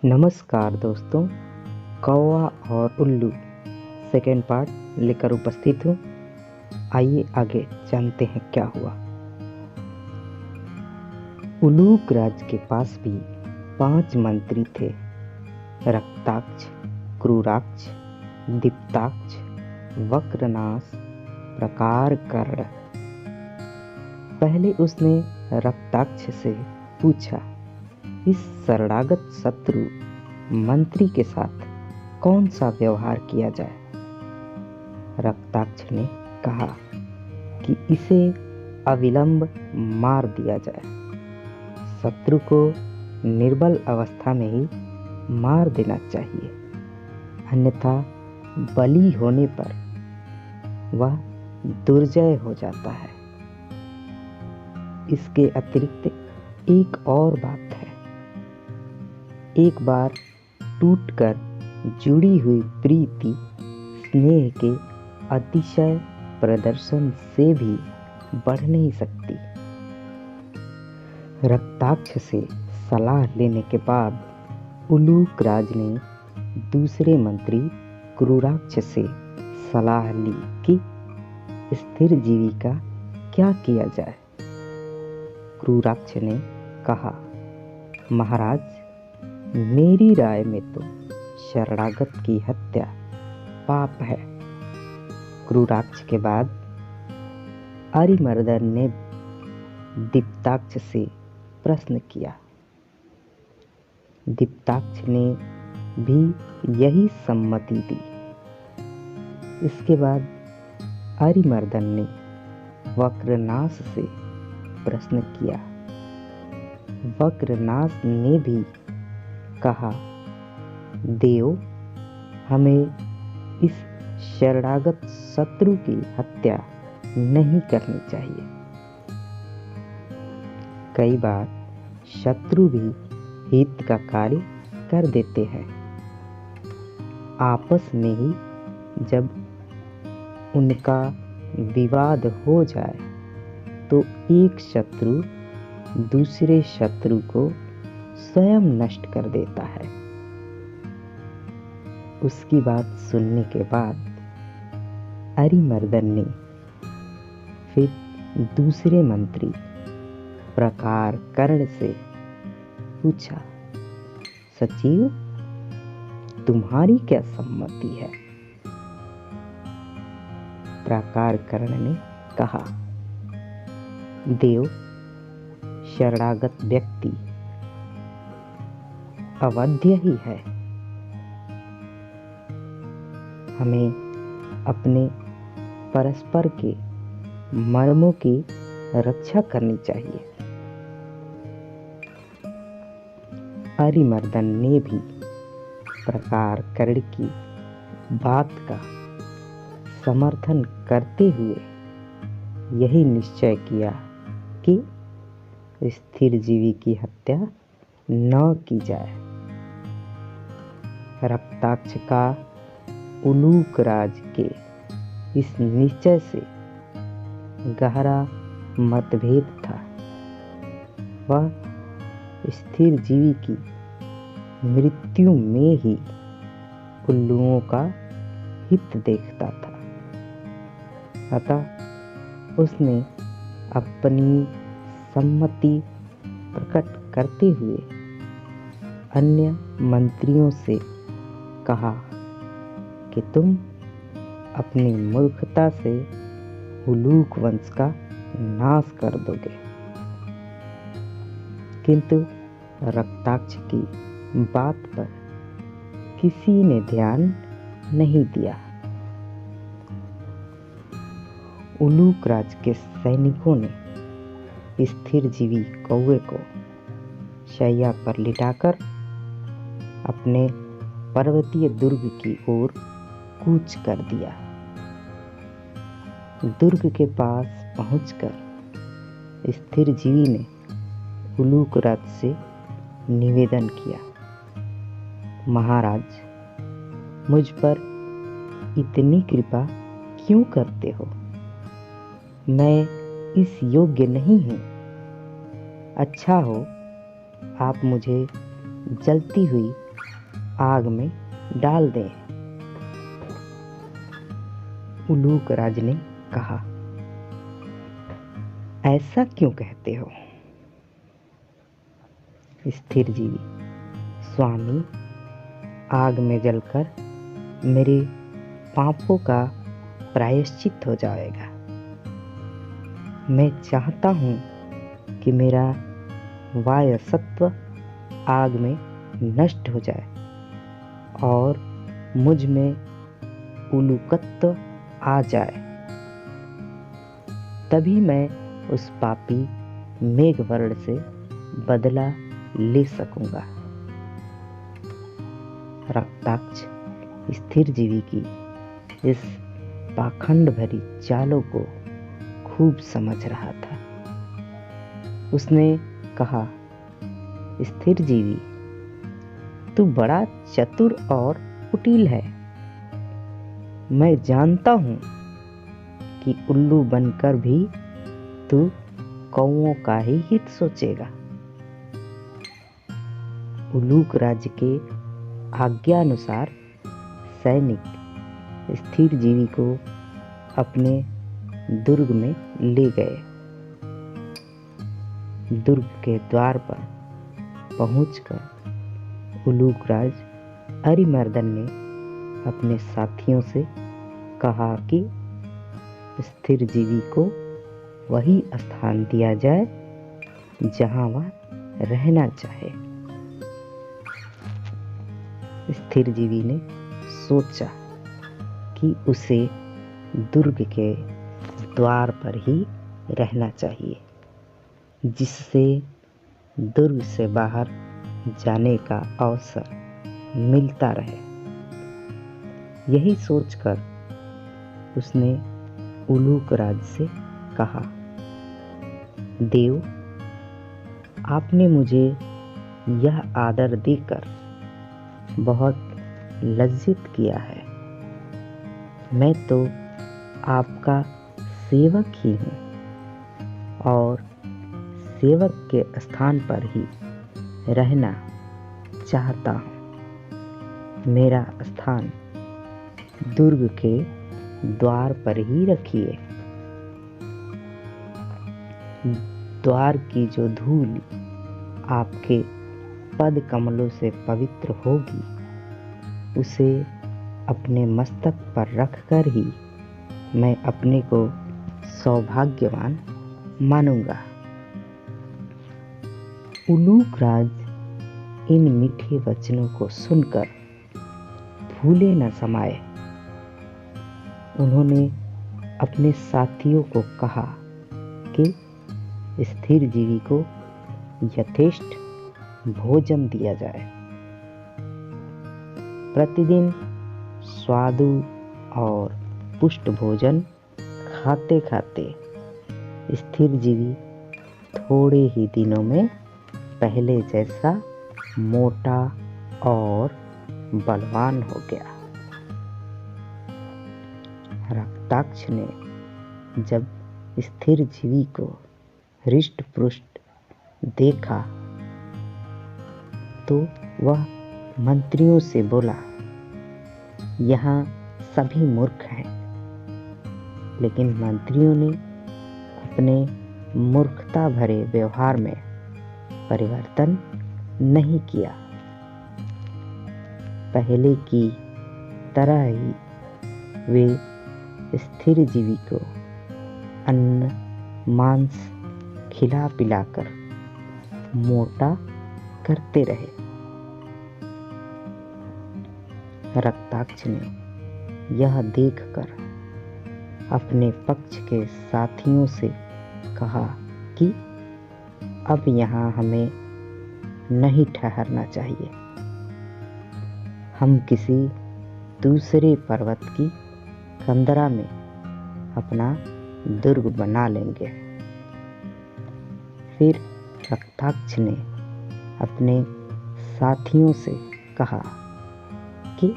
नमस्कार दोस्तों, कौवा और उल्लू सेकेंड पार्ट लेकर उपस्थित हूँ। आइए आगे जानते हैं क्या हुआ। उलूक राज के पास भी 5 मंत्री थे। रक्ताक्ष, क्रूराक्ष, दीप्ताक्ष, वक्रनाश, प्रकारकर्ण। पहले उसने रक्ताक्ष से पूछा, इस शरणागत शत्रु मंत्री के साथ कौन सा व्यवहार किया जाए। रक्ताक्ष ने कहा कि इसे अविलंब मार दिया जाए। शत्रु को निर्बल अवस्था में ही मार देना चाहिए, अन्यथा बली होने पर वह दुर्जय हो जाता है। इसके अतिरिक्त एक और बात है। एक बार टूटकर जुड़ी हुई प्रीति स्नेह के अतिशय प्रदर्शन से भी बढ़ नहीं सकती। रक्ताक्ष से सलाह लेने के बाद उलूक राज ने दूसरे मंत्री क्रूराक्ष से सलाह ली कि स्थिर जीवी का क्या किया जाए। क्रूराक्ष ने कहा, महाराज, मेरी राय में तो शरणागत की हत्या पाप है। क्रूराक्ष के बाद अरिमर्दन ने दीप्ताक्ष से प्रश्न किया। दीप्ताक्ष ने भी यही सम्मति दी। इसके बाद अरिमर्दन ने वक्रनाश से प्रश्न किया। वक्रनाश ने भी कहा, देव, हमें इस शरणागत शत्रु की हत्या नहीं करनी चाहिए। कई बार शत्रु भी हित का कार्य कर देते हैं। आपस में ही जब उनका विवाद हो जाए तो एक शत्रु दूसरे शत्रु को स्वयं नष्ट कर देता है। उसकी बात सुनने के बाद अरिमर्दन ने फिर दूसरे मंत्री प्रकारकर्ण से पूछा, सचिव, तुम्हारी क्या सम्मति है। प्रकारकर्ण ने कहा, देव, शरणागत व्यक्ति अवध्य ही है। हमें अपने परस्पर के मर्मों की रक्षा करनी चाहिए। अरिमर्दन ने भी प्रकारकर्ण की बात का समर्थन करते हुए यही निश्चय किया कि स्थिर जीवी की हत्या न की जाए। रक्ताक्ष का उलूक राज के इस निश्चय से गहरा मतभेद था। वह स्थिर जीवी की मृत्यु में ही उल्लुओं का हित देखता था। अतः उसने अपनी सम्मति प्रकट करते हुए अन्य मंत्रियों से कहा कि तुम अपनी मूर्खता से उलूक वंश का नाश कर दोगे। किंतु रक्ताक्ष की बात पर किसी ने ध्यान नहीं दिया। उलूक राज के सैनिकों ने स्थिर जीवी कौवे को शैया पर लिटाकर अपने पर्वतीय दुर्ग की ओर कूच कर दिया। दुर्ग के पास पहुंचकर स्थिर जीवी ने उलूक राज से निवेदन किया, महाराज, मुझ पर इतनी कृपा क्यों करते हो। मैं इस योग्य नहीं हूँ। अच्छा हो आप मुझे जलती हुई आग में डाल दें। उलूक राज ने कहा, ऐसा क्यों कहते हो? स्थिर जीवी, स्वामी, आग में जलकर मेरे पापों का प्रायश्चित हो जाएगा। मैं चाहता हूँ कि मेरा वायसत्व आग में नष्ट हो जाए और मुझ में उलूकत्व आ जाए, तभी मैं उस पापी मेघवर्ण से बदला ले सकूंगा। रक्ताक्ष स्थिर जीवी की इस पाखंड भरी चालों को खूब समझ रहा था। उसने कहा, स्थिर जीवी, तू बड़ा चतुर और कुटिल है। मैं जानता हूं कि उल्लू बनकर भी तू कौओं का ही हित सोचेगा। उलूक राज्य के आज्ञानुसार सैनिक स्थिर जीवी को अपने दुर्ग में ले गए। दुर्ग के द्वार पर पहुंचकर उलूक राज अरिमर्दन ने अपने साथियों से कहा कि स्थिर जीवी को वही स्थान दिया जाए जहां वह रहना चाहे। स्थिर जीवी ने सोचा कि उसे दुर्ग के द्वार पर ही रहना चाहिए, जिससे दुर्ग से बाहर जाने का अवसर मिलता रहे। यही सोचकर उसने उलूक राज से कहा, देव, आपने मुझे यह आदर देकर बहुत लज्जित किया है। मैं तो आपका सेवक ही हूँ और सेवक के स्थान पर ही रहना चाहता हूँ। मेरा स्थान दुर्ग के द्वार पर ही रखिए। द्वार की जो धूल आपके पद कमलों से पवित्र होगी, उसे अपने मस्तक पर रखकर ही मैं अपने को सौभाग्यवान मानूंगा। उलूक राज इन मीठे वचनों को सुनकर फूले न समाये। उन्होंने अपने साथियों को कहा कि स्थिर जीवी को यथेष्ट भोजन दिया जाए। प्रतिदिन स्वादु और पुष्ट भोजन खाते खाते स्थिर जीवी थोड़े ही दिनों में पहले जैसा मोटा और बलवान हो गया। रक्ताक्ष ने जब स्थिर जीवी को हृष्ट पुष्ट देखा तो वह मंत्रियों से बोला, यहाँ सभी मूर्ख हैं। लेकिन मंत्रियों ने अपने मूर्खता भरे व्यवहार में परिवर्तन नहीं किया। पहले की तरह ही वे स्थिर जीवी को अन्न मांस खिला पिलाकर मोटा करते रहे। रक्ताक्ष ने यह देखकर अपने पक्ष के साथियों से कहा कि अब यहाँ हमें नहीं ठहरना चाहिए। हम किसी दूसरे पर्वत की कंदरा में अपना दुर्ग बना लेंगे। फिर रक्ताक्ष ने अपने साथियों से कहा कि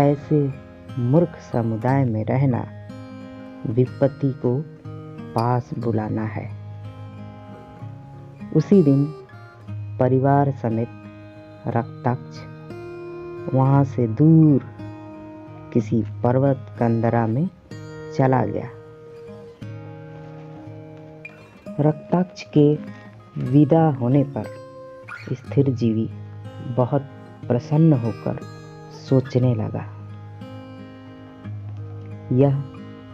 ऐसे मूर्ख समुदाय में रहना विपत्ति को पास बुलाना है। उसी दिन परिवार समेत रक्ताक्ष वहां से दूर किसी पर्वत कंदरा में चला गया। रक्ताक्ष के विदा होने पर स्थिर जीवी बहुत प्रसन्न होकर सोचने लगा, यह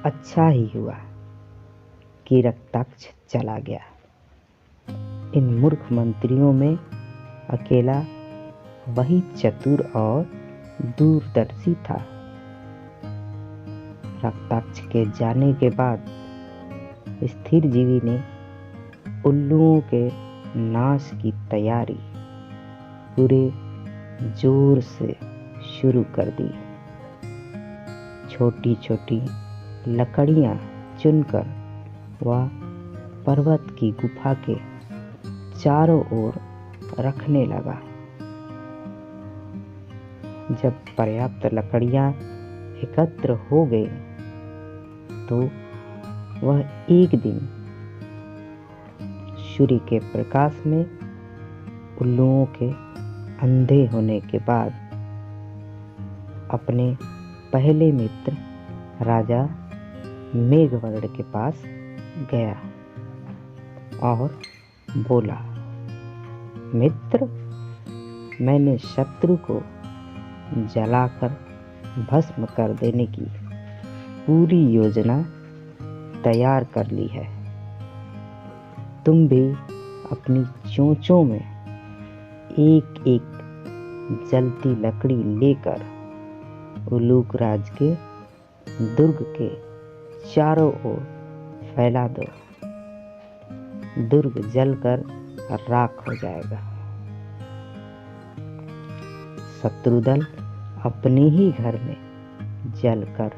अच्छा ही हुआ कि रक्ताक्ष चला गया। इन मूर्ख मंत्रियों में अकेला वही चतुर और दूरदर्शी था। रक्ताक्ष के जाने के बाद स्थिर जीवी ने उल्लुओं के नाश की तैयारी पूरे जोर से शुरू कर दी। छोटी छोटी लकड़ियां चुनकर वह पर्वत की गुफा के चारों ओर रखने लगा। जब पर्याप्त लकड़ियां एकत्र हो गई तो वह एक दिन सूर्य के प्रकाश में उल्लुओं के अंधे होने के बाद अपने पहले मित्र राजा मेघवर्ण के पास गया और बोला, मित्र, मैंने शत्रु को जलाकर भस्म कर देने की पूरी योजना तैयार कर ली है। तुम भी अपनी चोंचों में एक एक जलती लकड़ी लेकर उलूक राज के दुर्ग के चारों ओर फैला दो। दुर्ग जलकर राख हो जाएगा। शत्रुदल अपने ही घर में जलकर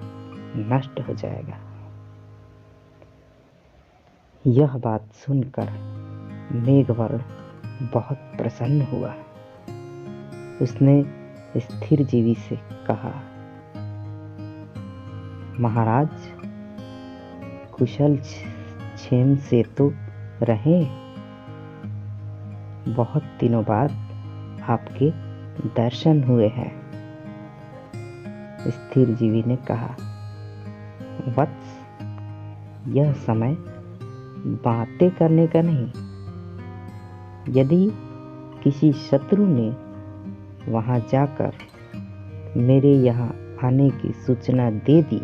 नष्ट हो जाएगा। यह बात सुनकर मेघवर्ण बहुत प्रसन्न हुआ। उसने स्थिर जीवी से कहा, महाराज, कुशल क्षेम से तो रहे। बहुत दिनों बाद आपके दर्शन हुए हैं। स्थिर जीवी ने कहा, वत्स, यह समय बातें करने का नहीं। यदि किसी शत्रु ने वहां जाकर मेरे यहाँ आने की सूचना दे दी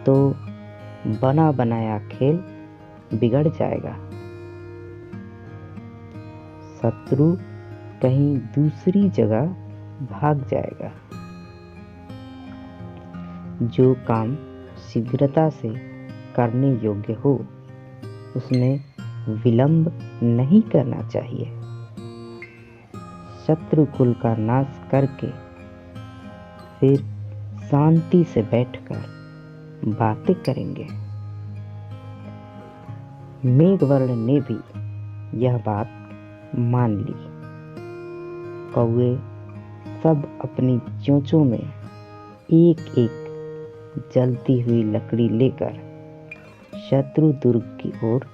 तो बना बनाया खेल बिगड़ जाएगा। शत्रु कहीं दूसरी जगह भाग जाएगा। जो काम शीघ्रता से करने योग्य हो उसमें विलंब नहीं करना चाहिए। शत्रु कुल का नाश करके फिर शांति से बैठकर बातें करेंगे। मेघवर्ण ने भी यह बात मान ली। कौवे सब अपनी चोंचों में एक एक जलती हुई लकड़ी लेकर शत्रु दुर्ग की ओर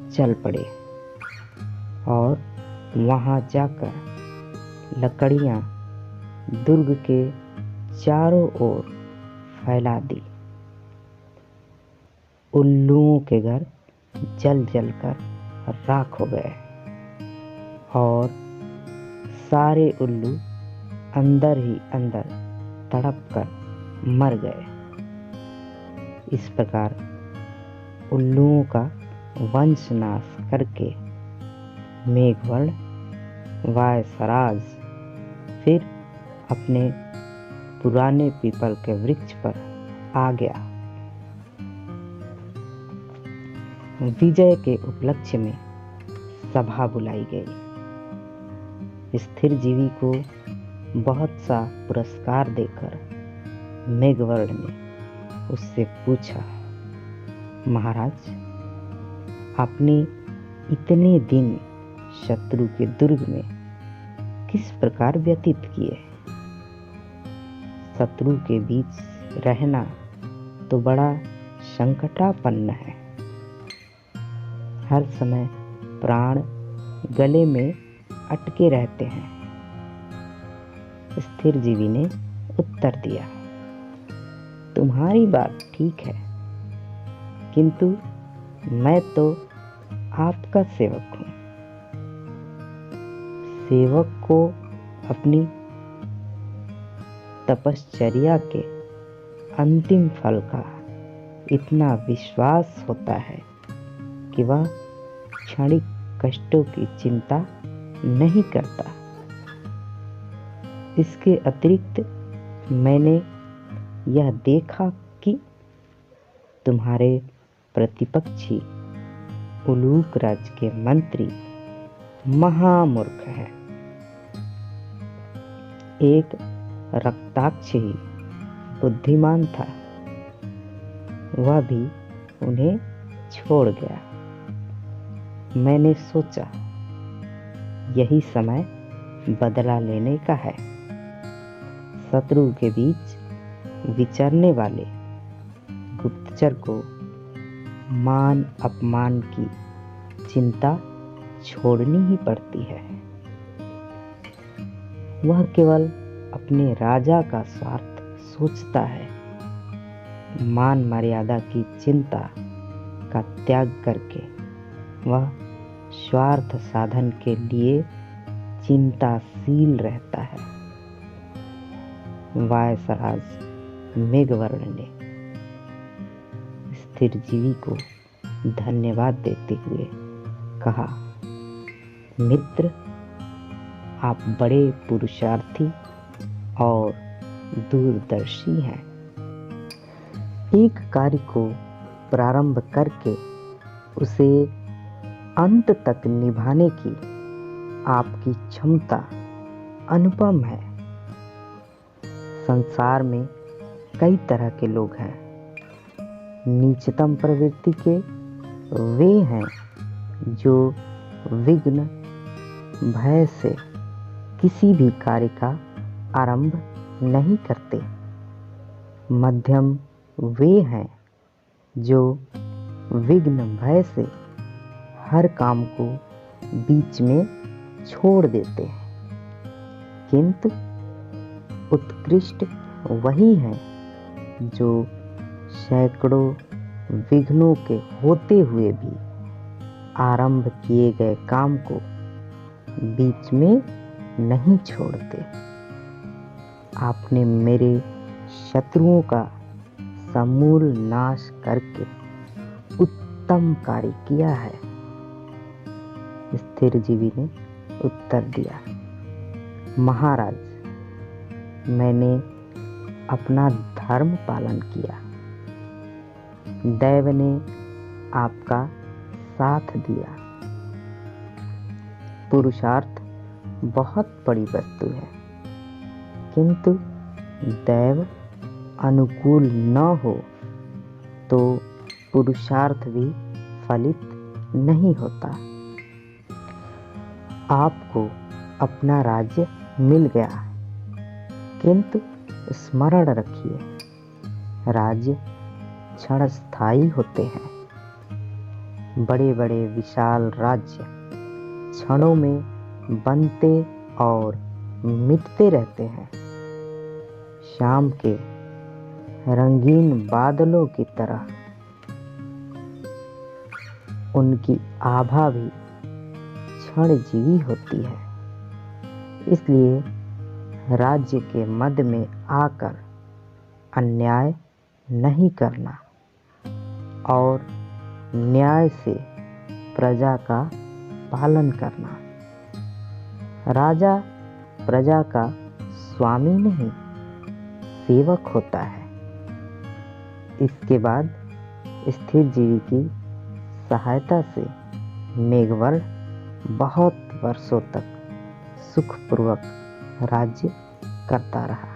चल पड़े और वहां जाकर लकड़ियां दुर्ग के चारों ओर फैला दी। उल्लुओं के घर जल जलकर राख हो गए और सारे उल्लू अंदर ही अंदर तड़प कर मर गए। इस प्रकार उल्लुओं का वंश नाश करके मेघवर्ण वायसराज फिर अपने पुराने पीपल के वृक्ष पर आ गया। विजय के उपलक्ष्य में सभा बुलाई गई। स्थिर जीवी को बहुत सा पुरस्कार देकर मेघवर्ण ने उससे पूछा, महाराज, आपने इतने दिन शत्रु के दुर्ग में किस प्रकार व्यतीत किए? शत्रु के बीच रहना तो बड़ा संकटापन्न है। हर समय प्राण गले में अटके रहते हैं। स्थिरजीवी ने उत्तर दिया, तुम्हारी बात ठीक है, किंतु मैं तो आपका सेवक हूँ। सेवक को अपनी तपश्चर्या के अंतिम फल का इतना विश्वास होता है कि वह क्षणिक कष्टों की चिंता नहीं करता। इसके अतिरिक्त मैंने यह देखा कि तुम्हारे प्रतिपक्षी उलूक राज्य के मंत्री महामूर्ख हैं। एक रक्ताक्ष ही बुद्धिमान था, वह भी उन्हें छोड़ गया। मैंने सोचा यही समय बदला लेने का है। शत्रु के बीच विचरने वाले गुप्तचर को मान अपमान की चिंता छोड़नी ही पड़ती है। वह केवल अपने राजा का स्वार्थ सोचता है। मान मर्यादा की चिंता का त्याग करके वह स्वार्थ साधन के लिए चिंताशील रहता है। वायसराज मेघवर्ण ने स्थिरजीवी को धन्यवाद देते हुए कहा, मित्र, आप बड़े पुरुषार्थी और दूरदर्शी हैं। एक कार्य को प्रारंभ करके उसे अंत तक निभाने की आपकी क्षमता अनुपम है। संसार में कई तरह के लोग हैं। नीचतम प्रवृत्ति के वे हैं जो विघ्न भय से किसी भी कार्य का आरंभ नहीं करते। मध्यम वे हैं जो विघ्न भय से हर काम को बीच में छोड़ देते हैं। किंतु उत्कृष्ट वही हैं जो सैकड़ों विघ्नों के होते हुए भी आरंभ किए गए काम को बीच में नहीं छोड़ते। आपने मेरे शत्रुओं का समूल नाश करके उत्तम कार्य किया है। स्थिरजीवी ने उत्तर दिया, महाराज, मैंने अपना धर्म पालन किया। दैव ने आपका साथ दिया। पुरुषार्थ बहुत बड़ी वस्तु है, किंतु दैव अनुकूल न हो तो पुरुषार्थ भी फलित नहीं होता। आपको अपना राज्य मिल गया, किंतु स्मरण रखिए, राज्य क्षणस्थायी होते हैं। बड़े बड़े विशाल राज्य क्षणों में बनते और मिटते रहते हैं। शाम के रंगीन बादलों की तरह उनकी आभा भी क्षणजीवी होती है। इसलिए राज्य के मध्य में आकर अन्याय नहीं करना और न्याय से प्रजा का पालन करना। राजा प्रजा का स्वामी नहीं, सेवक होता है। इसके बाद स्थिरजीवी की सहायता से मेघवर्ण बहुत वर्षों तक सुखपूर्वक राज्य करता रहा।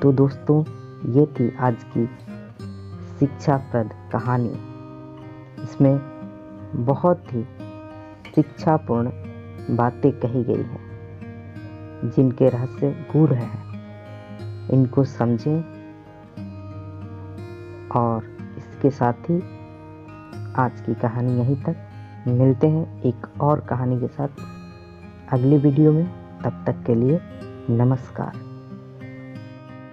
तो दोस्तों, ये थी आज की शिक्षाप्रद कहानी। इसमें बहुत ही शिक्षापूर्ण बातें कही गई हैं, जिनके रहस्य गूढ़ हैं। इनको समझें। और इसके साथ ही आज की कहानी यहीं तक। मिलते हैं एक और कहानी के साथ अगली वीडियो में। तब तक के लिए नमस्कार।